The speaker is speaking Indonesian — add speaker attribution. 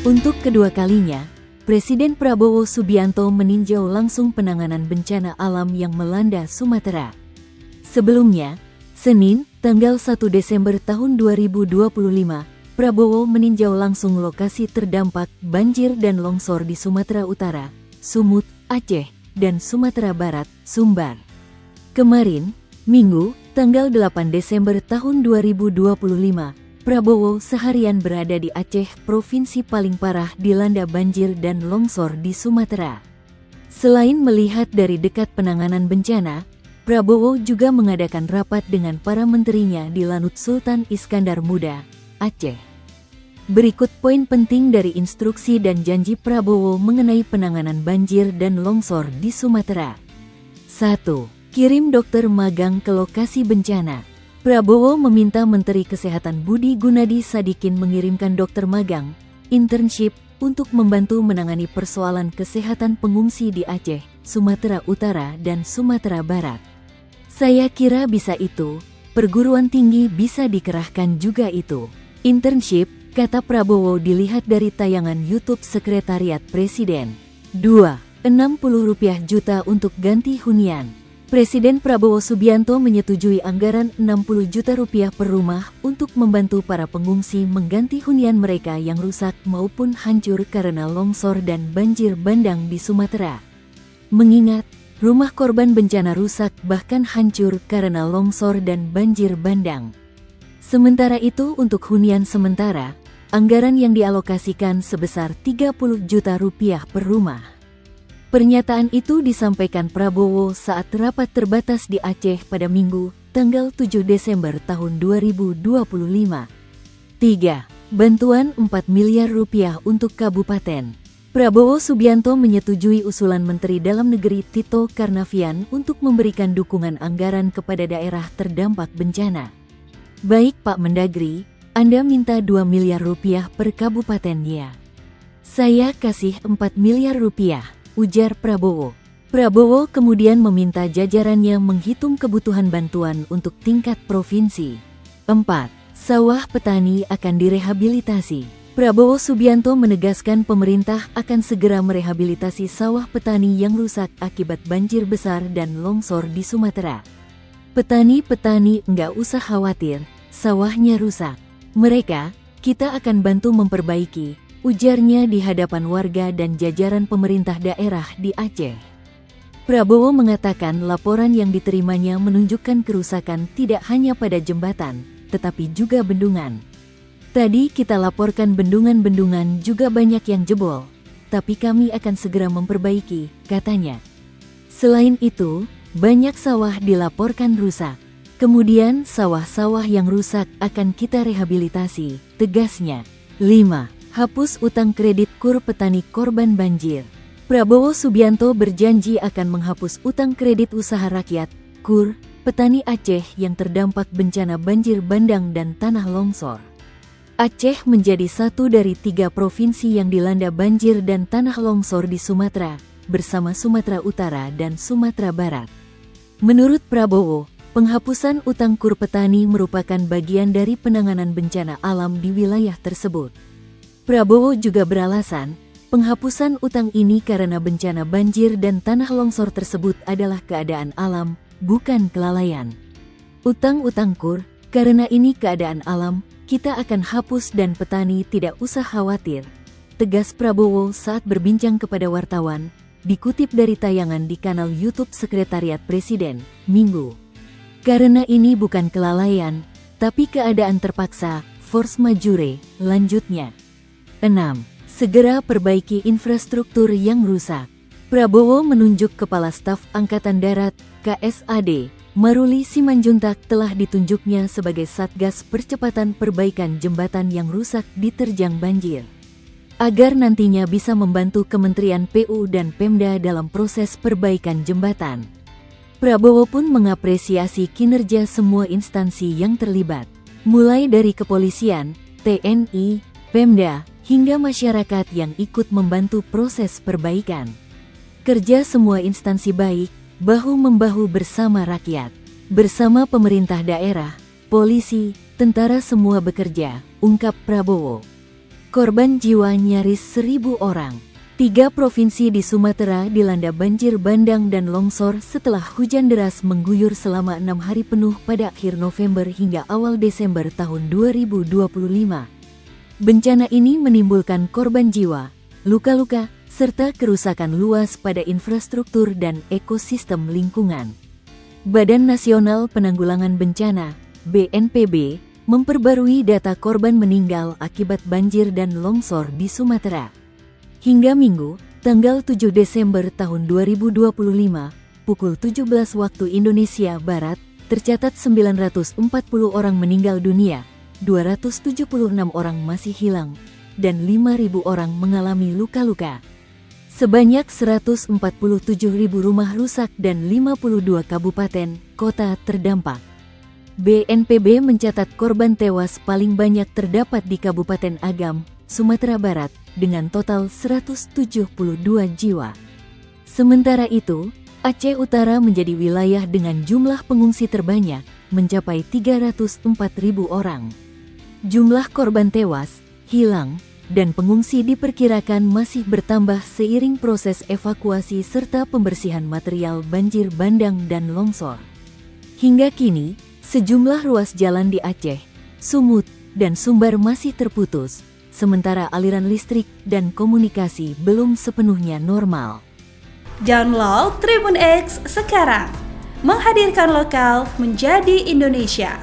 Speaker 1: Untuk kedua kalinya, Presiden Prabowo Subianto meninjau langsung penanganan bencana alam yang melanda Sumatera. Sebelumnya, Senin, tanggal 1 Desember tahun 2025, Prabowo meninjau langsung lokasi terdampak banjir dan longsor di Sumatera Utara, Sumut, Aceh, dan Sumatera Barat, Sumbar. Kemarin, Minggu, tanggal 8 Desember tahun 2025, Prabowo seharian berada di Aceh, provinsi paling parah dilanda banjir dan longsor di Sumatera. Selain melihat dari dekat penanganan bencana, Prabowo juga mengadakan rapat dengan para menterinya di Lanut Sultan Iskandar Muda, Aceh. Berikut poin penting dari instruksi dan janji Prabowo mengenai penanganan banjir dan longsor di Sumatera. 1. Kirim dokter magang ke lokasi bencana. Prabowo meminta Menteri Kesehatan Budi Gunadi Sadikin mengirimkan dokter magang, internship, untuk membantu menangani persoalan kesehatan pengungsi di Aceh, Sumatera Utara, dan Sumatera Barat. Saya kira bisa itu, perguruan tinggi bisa dikerahkan juga itu. Internship, kata Prabowo dilihat dari tayangan YouTube Sekretariat Presiden. 2. 60 rupiah juta untuk ganti hunian. Presiden Prabowo Subianto menyetujui anggaran 60 juta rupiah per rumah untuk membantu para pengungsi mengganti hunian mereka yang rusak maupun hancur karena longsor dan banjir bandang di Sumatera. Mengingat, rumah korban bencana rusak bahkan hancur karena longsor dan banjir bandang. Sementara itu untuk hunian sementara, anggaran yang dialokasikan sebesar 30 juta rupiah per rumah. Pernyataan itu disampaikan Prabowo saat rapat terbatas di Aceh pada Minggu, tanggal 7 Desember tahun 2025. 3. Bantuan 4 miliar rupiah untuk kabupaten. Prabowo Subianto menyetujui usulan Menteri Dalam Negeri Tito Karnavian untuk memberikan dukungan anggaran kepada daerah terdampak bencana. Baik Pak Mendagri, Anda minta 2 miliar rupiah per kabupaten ya. Saya kasih 4 miliar rupiah. Ujar Prabowo. Prabowo kemudian meminta jajarannya menghitung kebutuhan bantuan untuk tingkat provinsi. 4. Sawah petani akan direhabilitasi. Prabowo Subianto menegaskan pemerintah akan segera merehabilitasi sawah petani yang rusak akibat banjir besar dan longsor di Sumatera. Petani-petani nggak usah khawatir, sawahnya rusak. Kita akan bantu memperbaiki, ujarnya di hadapan warga dan jajaran pemerintah daerah di Aceh. Prabowo mengatakan laporan yang diterimanya menunjukkan kerusakan tidak hanya pada jembatan, tetapi juga bendungan. Tadi kita laporkan bendungan-bendungan juga banyak yang jebol, tapi kami akan segera memperbaiki, katanya. Selain itu, banyak sawah dilaporkan rusak. Kemudian sawah-sawah yang rusak akan kita rehabilitasi, tegasnya. 5. Hapus utang kredit KUR petani korban banjir. Prabowo Subianto berjanji akan menghapus utang kredit usaha rakyat, KUR, petani Aceh yang terdampak bencana banjir bandang dan tanah longsor. Aceh menjadi satu dari 3 provinsi yang dilanda banjir dan tanah longsor di Sumatera, bersama Sumatera Utara dan Sumatera Barat. Menurut Prabowo, penghapusan utang KUR petani merupakan bagian dari penanganan bencana alam di wilayah tersebut. Prabowo juga beralasan, penghapusan utang ini karena bencana banjir dan tanah longsor tersebut adalah keadaan alam, bukan kelalaian. Utang-utang KUR, karena ini keadaan alam, kita akan hapus dan petani tidak usah khawatir, tegas Prabowo saat berbincang kepada wartawan, dikutip dari tayangan di kanal YouTube Sekretariat Presiden, Minggu. Karena ini bukan kelalaian, tapi keadaan terpaksa, force majeure, lanjutnya. 6. Segera perbaiki infrastruktur yang rusak. Prabowo menunjuk Kepala Staf Angkatan Darat, KSAD, Maruli Simanjuntak telah ditunjuknya sebagai Satgas Percepatan Perbaikan Jembatan yang rusak diterjang banjir. Agar nantinya bisa membantu Kementerian PU dan Pemda dalam proses perbaikan jembatan. Prabowo pun mengapresiasi kinerja semua instansi yang terlibat, mulai dari kepolisian, TNI, Pemda, hingga masyarakat yang ikut membantu proses perbaikan. Kerja semua instansi baik, bahu-membahu bersama rakyat. Bersama pemerintah daerah, polisi, tentara semua bekerja, ungkap Prabowo. Korban jiwa nyaris 1.000 orang. 3 provinsi di Sumatera dilanda banjir bandang dan longsor setelah hujan deras mengguyur selama 6 hari penuh pada akhir November hingga awal Desember tahun 2025. Bencana ini menimbulkan korban jiwa, luka-luka, serta kerusakan luas pada infrastruktur dan ekosistem lingkungan. Badan Nasional Penanggulangan Bencana (BNPB) memperbarui data korban meninggal akibat banjir dan longsor di Sumatera. Hingga Minggu, tanggal 7 Desember tahun 2025, pukul 17 waktu Indonesia Barat, tercatat 940 orang meninggal dunia, 276 orang masih hilang, dan 5.000 orang mengalami luka-luka. Sebanyak 147.000 rumah rusak dan 52 kabupaten, kota terdampak. BNPB mencatat korban tewas paling banyak terdapat di Kabupaten Agam, Sumatera Barat, dengan total 172 jiwa. Sementara itu, Aceh Utara menjadi wilayah dengan jumlah pengungsi terbanyak, mencapai 304.000 orang. Jumlah korban tewas, hilang, dan pengungsi diperkirakan masih bertambah seiring proses evakuasi serta pembersihan material banjir bandang dan longsor. Hingga kini, sejumlah ruas jalan di Aceh, Sumut, dan Sumbar masih terputus, sementara aliran listrik dan komunikasi belum sepenuhnya normal.
Speaker 2: Download Tribun X sekarang, menghadirkan lokal menjadi Indonesia.